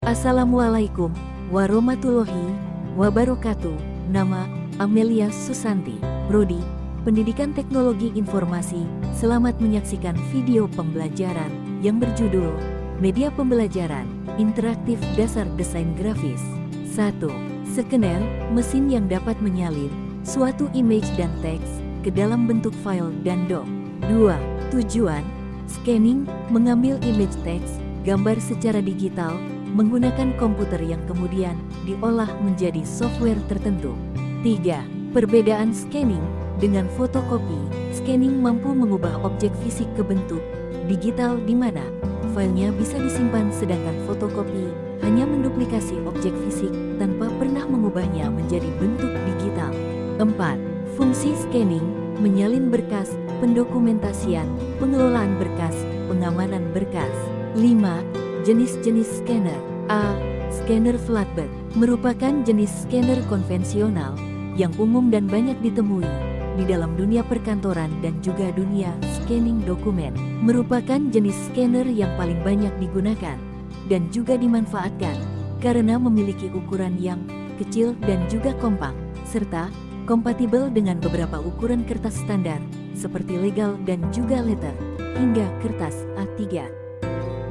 Assalamualaikum warahmatullahi wabarakatuh. Nama Amelia Susanti, Prodi Pendidikan Teknologi Informasi. Selamat menyaksikan video pembelajaran yang berjudul Media Pembelajaran Interaktif Dasar Desain Grafis. 1. Skener, mesin yang dapat menyalin suatu image dan teks ke dalam bentuk file dan doc. 2. Tujuan, scanning, mengambil image, teks, gambar secara digital menggunakan komputer yang kemudian diolah menjadi software tertentu. 3. Perbedaan scanning dengan fotokopi. Scanning mampu mengubah objek fisik ke bentuk digital di mana filenya bisa disimpan, sedangkan fotokopi hanya menduplikasi objek fisik tanpa pernah mengubahnya menjadi bentuk digital. 4. Fungsi scanning, menyalin berkas, pendokumentasian, pengelolaan berkas, pengamanan berkas. 5. Jenis-jenis scanner. A. Scanner flatbed merupakan jenis scanner konvensional yang umum dan banyak ditemui di dalam dunia perkantoran dan juga dunia scanning dokumen. Merupakan jenis scanner yang paling banyak digunakan dan juga dimanfaatkan karena memiliki ukuran yang kecil dan juga kompak, serta kompatibel dengan beberapa ukuran kertas standar seperti legal dan juga letter hingga kertas A3.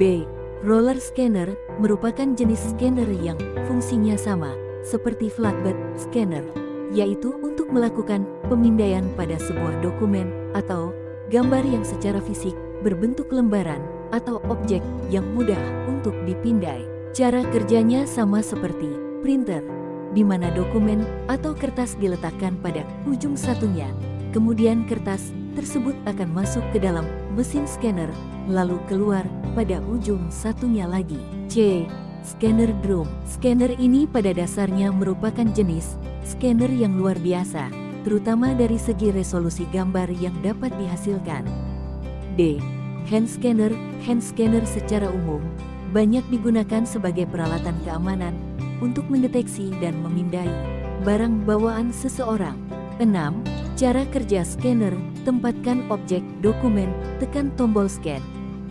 B. Roller scanner merupakan jenis scanner yang fungsinya sama seperti flatbed scanner, yaitu untuk melakukan pemindaian pada sebuah dokumen atau gambar yang secara fisik berbentuk lembaran atau objek yang mudah untuk dipindai. Cara kerjanya sama seperti printer, di mana dokumen atau kertas diletakkan pada ujung satunya, kemudian kertas tersebut akan masuk ke dalam mesin scanner, lalu keluar pada ujung satunya lagi. C. Scanner drum. Scanner ini pada dasarnya merupakan jenis scanner yang luar biasa, terutama dari segi resolusi gambar yang dapat dihasilkan. D. Hand scanner. Hand scanner secara umum banyak digunakan sebagai peralatan keamanan untuk mendeteksi dan memindai barang bawaan seseorang. 6. Cara kerja scanner, tempatkan objek dokumen, tekan tombol scan,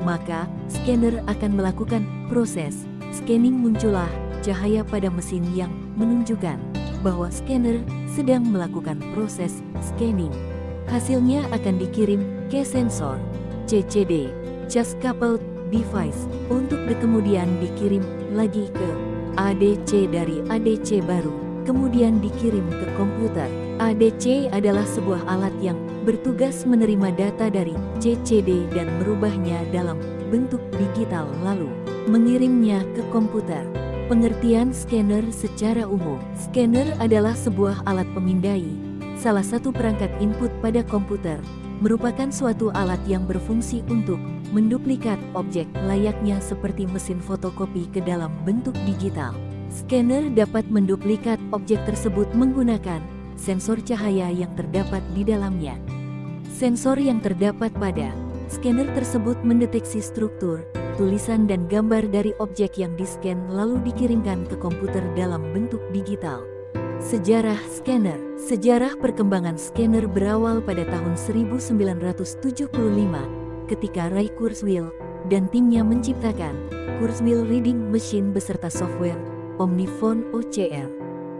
maka scanner akan melakukan proses scanning. Muncullah cahaya pada mesin yang menunjukkan bahwa scanner sedang melakukan proses scanning. Hasilnya akan dikirim ke sensor CCD, Charge Coupled Device, untuk kemudian dikirim lagi ke ADC, dari ADC baru kemudian dikirim ke komputer. ADC adalah sebuah alat yang bertugas menerima data dari CCD dan merubahnya dalam bentuk digital lalu mengirimnya ke komputer. Pengertian scanner secara umum. Scanner adalah sebuah alat pemindai, salah satu perangkat input pada komputer, merupakan suatu alat yang berfungsi untuk menduplikat objek layaknya seperti mesin fotokopi ke dalam bentuk digital. Scanner dapat menduplikat objek tersebut menggunakan sensor cahaya yang terdapat di dalamnya. Sensor yang terdapat pada scanner tersebut mendeteksi struktur, tulisan dan gambar dari objek yang di-scan lalu dikirimkan ke komputer dalam bentuk digital. Sejarah scanner. Sejarah perkembangan scanner berawal pada tahun 1975 ketika Ray Kurzweil dan timnya menciptakan Kurzweil Reading Machine beserta software Omniphone OCR,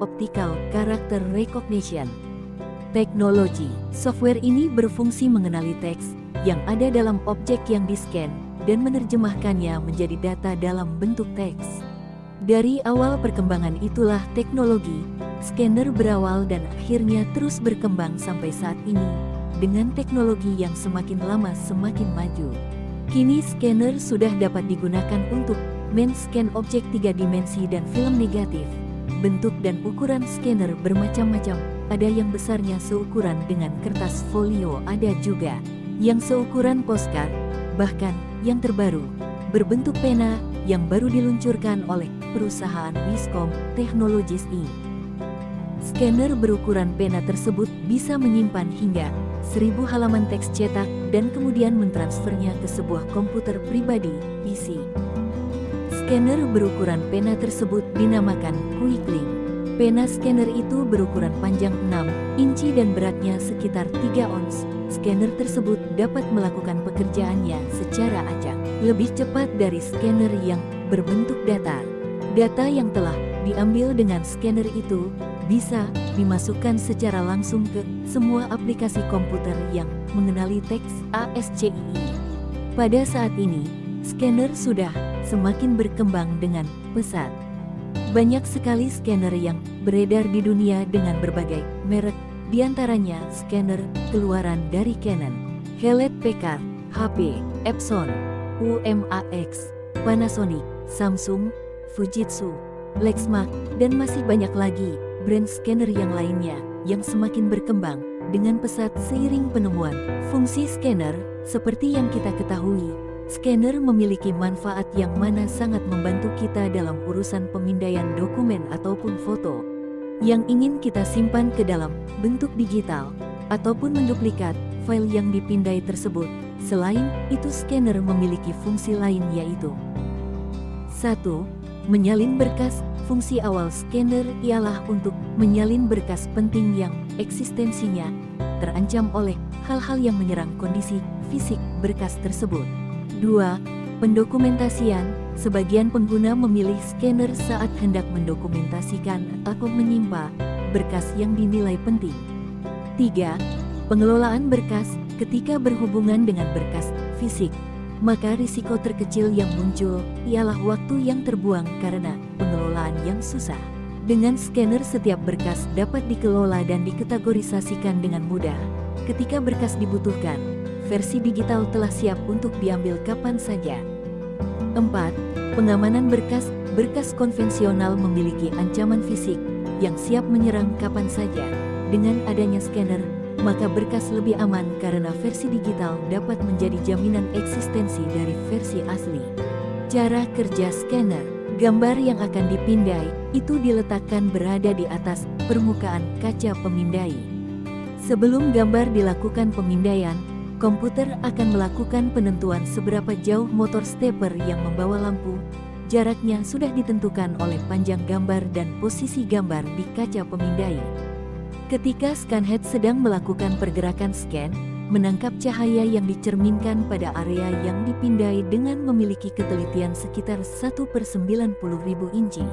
Optical Character Recognition Technology. Software ini berfungsi mengenali teks yang ada dalam objek yang di-scan dan menerjemahkannya menjadi data dalam bentuk teks. Dari awal perkembangan itulah teknologi scanner berawal dan akhirnya terus berkembang sampai saat ini dengan teknologi yang semakin lama semakin maju. Kini scanner sudah dapat digunakan untuk men-scan objek 3 dimensi dan film negatif. Bentuk dan ukuran scanner bermacam-macam, ada yang besarnya seukuran dengan kertas folio, ada juga yang seukuran postcard, bahkan yang terbaru berbentuk pena yang baru diluncurkan oleh perusahaan Wiscom Technologies Inc. Scanner berukuran pena tersebut bisa menyimpan hingga 1000 halaman teks cetak dan kemudian mentransfernya ke sebuah komputer pribadi (PC). Scanner berukuran pena tersebut dinamakan Quicklink. Pena scanner itu berukuran panjang 6 inci dan beratnya sekitar 3 ons. Scanner tersebut dapat melakukan pekerjaannya secara acak, lebih cepat dari scanner yang berbentuk datar. Data yang telah diambil dengan scanner itu bisa dimasukkan secara langsung ke semua aplikasi komputer yang mengenali teks ASCII. Pada saat ini, scanner sudah semakin berkembang dengan pesat. Banyak sekali scanner yang beredar di dunia dengan berbagai merek, diantaranya scanner keluaran dari Canon, Hewlett-Packard, HP, Epson, UMAX, Panasonic, Samsung, Fujitsu, Lexmark, dan masih banyak lagi brand scanner yang lainnya yang semakin berkembang dengan pesat seiring penemuan fungsi scanner. Seperti yang kita ketahui, scanner memiliki manfaat yang mana sangat membantu kita dalam urusan pemindaian dokumen ataupun foto yang ingin kita simpan ke dalam bentuk digital ataupun menduplikat file yang dipindai tersebut. Selain itu, scanner memiliki fungsi lain, yaitu 1. Menyalin berkas. Fungsi awal scanner ialah untuk menyalin berkas penting yang eksistensinya terancam oleh hal-hal yang menyerang kondisi fisik berkas tersebut. 2. Pendokumentasian. Sebagian pengguna memilih scanner saat hendak mendokumentasikan atau menyimpan berkas yang dinilai penting. 3. Pengelolaan berkas. Ketika berhubungan dengan berkas fisik, maka risiko terkecil yang muncul ialah waktu yang terbuang karena pengelolaan yang susah. Dengan scanner, setiap berkas dapat dikelola dan dikategorisasikan dengan mudah. Ketika berkas dibutuhkan, versi digital telah siap untuk diambil kapan saja. 4. Pengamanan berkas. Berkas konvensional memiliki ancaman fisik yang siap menyerang kapan saja. Dengan adanya scanner, maka berkas lebih aman karena versi digital dapat menjadi jaminan eksistensi dari versi asli. Cara kerja scanner. Gambar yang akan dipindai itu diletakkan berada di atas permukaan kaca pemindai. Sebelum gambar dilakukan pemindaian, komputer akan melakukan penentuan seberapa jauh motor stepper yang membawa lampu. Jaraknya sudah ditentukan oleh panjang gambar dan posisi gambar di kaca pemindai. Ketika scanhead sedang melakukan pergerakan scan, menangkap cahaya yang dicerminkan pada area yang dipindai dengan memiliki ketelitian sekitar 1/90.000 inci.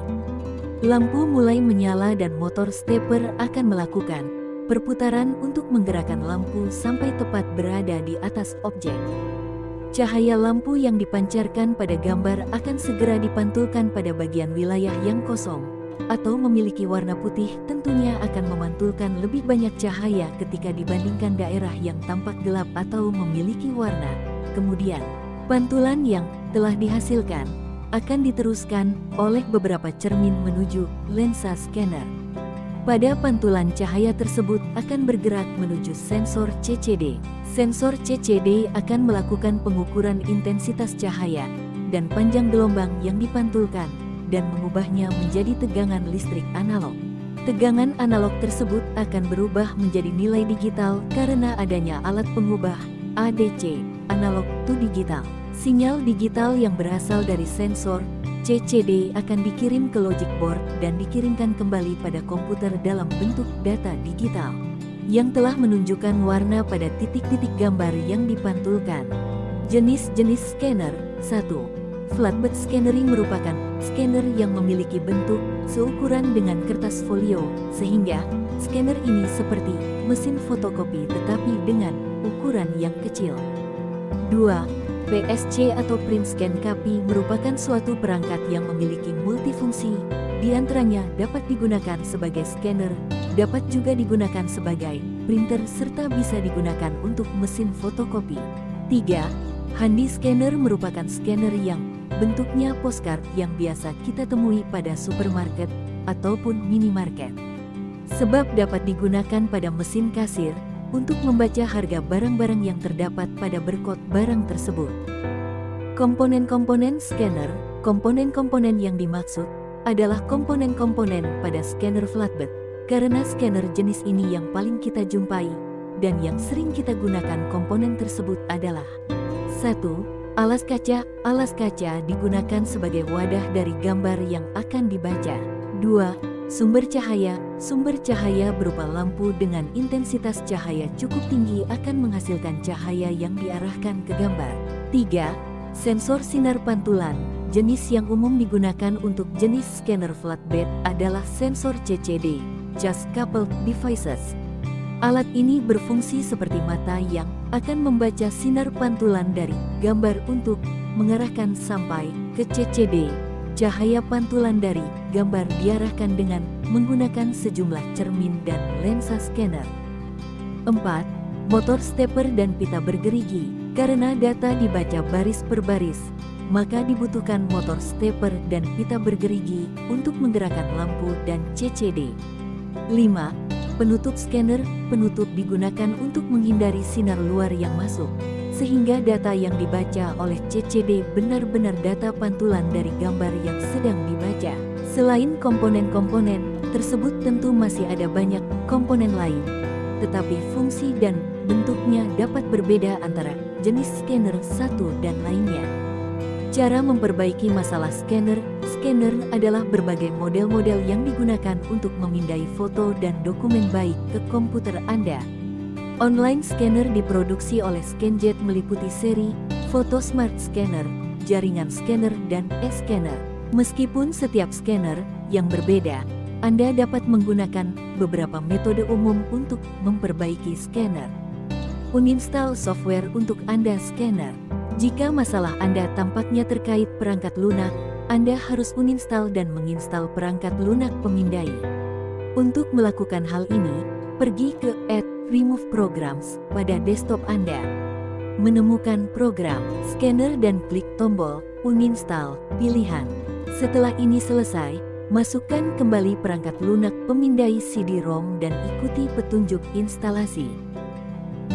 Lampu mulai menyala dan motor stepper akan melakukan perputaran untuk menggerakkan lampu sampai tepat berada di atas objek. Cahaya lampu yang dipancarkan pada gambar akan segera dipantulkan pada bagian wilayah yang kosong atau memiliki warna putih. Tentunya akan memantulkan lebih banyak cahaya ketika dibandingkan daerah yang tampak gelap atau memiliki warna. Kemudian, pantulan yang telah dihasilkan akan diteruskan oleh beberapa cermin menuju lensa scanner. Pada pantulan, cahaya tersebut akan bergerak menuju sensor CCD. Sensor CCD akan melakukan pengukuran intensitas cahaya dan panjang gelombang yang dipantulkan dan mengubahnya menjadi tegangan listrik analog. Tegangan analog tersebut akan berubah menjadi nilai digital karena adanya alat pengubah ADC, analog to digital. Sinyal digital yang berasal dari sensor CCD akan dikirim ke logic board dan dikirimkan kembali pada komputer dalam bentuk data digital yang telah menunjukkan warna pada titik-titik gambar yang dipantulkan. Jenis-jenis scanner. 1. Flatbed scanning merupakan scanner yang memiliki bentuk seukuran dengan kertas folio, sehingga scanner ini seperti mesin fotokopi tetapi dengan ukuran yang kecil. 2. PSC atau Print Scan Copy merupakan suatu perangkat yang memiliki multifungsi, di antaranya dapat digunakan sebagai scanner, dapat juga digunakan sebagai printer serta bisa digunakan untuk mesin fotokopi. 3. Handy Scanner merupakan scanner yang bentuknya postcard yang biasa kita temui pada supermarket ataupun minimarket. Sebab dapat digunakan pada mesin kasir untuk membaca harga barang-barang yang terdapat pada barcode barang tersebut. Komponen-komponen scanner. Komponen-komponen yang dimaksud adalah komponen-komponen pada scanner flatbed, karena scanner jenis ini yang paling kita jumpai dan yang sering kita gunakan. Komponen tersebut adalah 1. Alas kaca. Alas kaca digunakan sebagai wadah dari gambar yang akan dibaca. 2. Sumber cahaya. Sumber cahaya berupa lampu dengan intensitas cahaya cukup tinggi akan menghasilkan cahaya yang diarahkan ke gambar. 3. Sensor sinar pantulan. Jenis yang umum digunakan untuk jenis scanner flatbed adalah sensor CCD, Charge Coupled Devices. Alat ini berfungsi seperti mata yang akan membaca sinar pantulan dari gambar untuk mengarahkan sampai ke CCD. Cahaya pantulan dari gambar diarahkan dengan menggunakan sejumlah cermin dan lensa scanner. 4. Motor stepper dan pita bergerigi. Karena data dibaca baris per baris, maka dibutuhkan motor stepper dan pita bergerigi untuk menggerakkan lampu dan CCD. 5. Penutup scanner. Penutup digunakan untuk menghindari sinar luar yang masuk, sehingga data yang dibaca oleh CCD benar-benar data pantulan dari gambar yang sedang dibaca. Selain komponen-komponen tersebut tentu masih ada banyak komponen lain, tetapi fungsi dan bentuknya dapat berbeda antara jenis scanner satu dan lainnya. Cara memperbaiki masalah scanner. Scanner adalah berbagai model-model yang digunakan untuk memindai foto dan dokumen baik ke komputer Anda. Online scanner diproduksi oleh ScanJet meliputi seri, Foto Smart Scanner, jaringan scanner, dan e-scanner. Meskipun setiap scanner yang berbeda, Anda dapat menggunakan beberapa metode umum untuk memperbaiki scanner. Uninstall software untuk Anda scanner. Jika masalah Anda tampaknya terkait perangkat lunak, Anda harus uninstall dan menginstal perangkat lunak pemindai. Untuk melakukan hal ini, pergi ke Add Remove Programs pada desktop Anda. Menemukan program scanner dan klik tombol uninstall pilihan. Setelah ini selesai, masukkan kembali perangkat lunak pemindai CD-ROM dan ikuti petunjuk instalasi.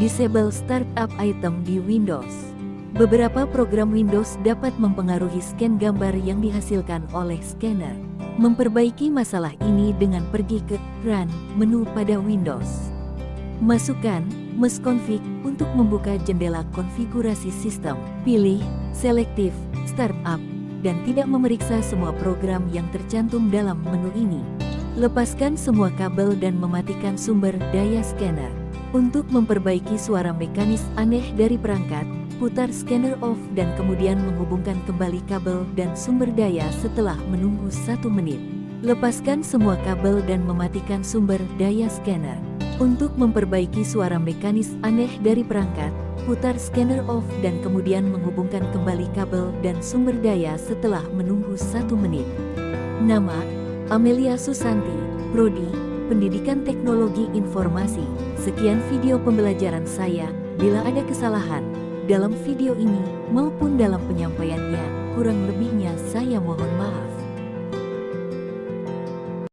Disable Startup Item di Windows. Beberapa program Windows dapat mempengaruhi scan gambar yang dihasilkan oleh scanner. Memperbaiki masalah ini dengan pergi ke Run menu pada Windows. Masukkan mesconfig untuk membuka jendela konfigurasi sistem. Pilih Selective Startup dan tidak memeriksa semua program yang tercantum dalam menu ini. Lepaskan semua kabel dan mematikan sumber daya scanner. Untuk memperbaiki suara mekanis aneh dari perangkat, putar scanner off dan kemudian menghubungkan kembali kabel dan sumber daya setelah menunggu 1 menit. Lepaskan semua kabel dan mematikan sumber daya scanner. Untuk memperbaiki suara mekanis aneh dari perangkat, putar scanner off dan kemudian menghubungkan kembali kabel dan sumber daya setelah menunggu 1 menit. Nama: Amelia Susanti, Prodi, Pendidikan Teknologi Informasi. Sekian video pembelajaran saya. Bila ada kesalahan dalam video ini maupun dalam penyampaiannya, kurang lebihnya saya mohon maaf.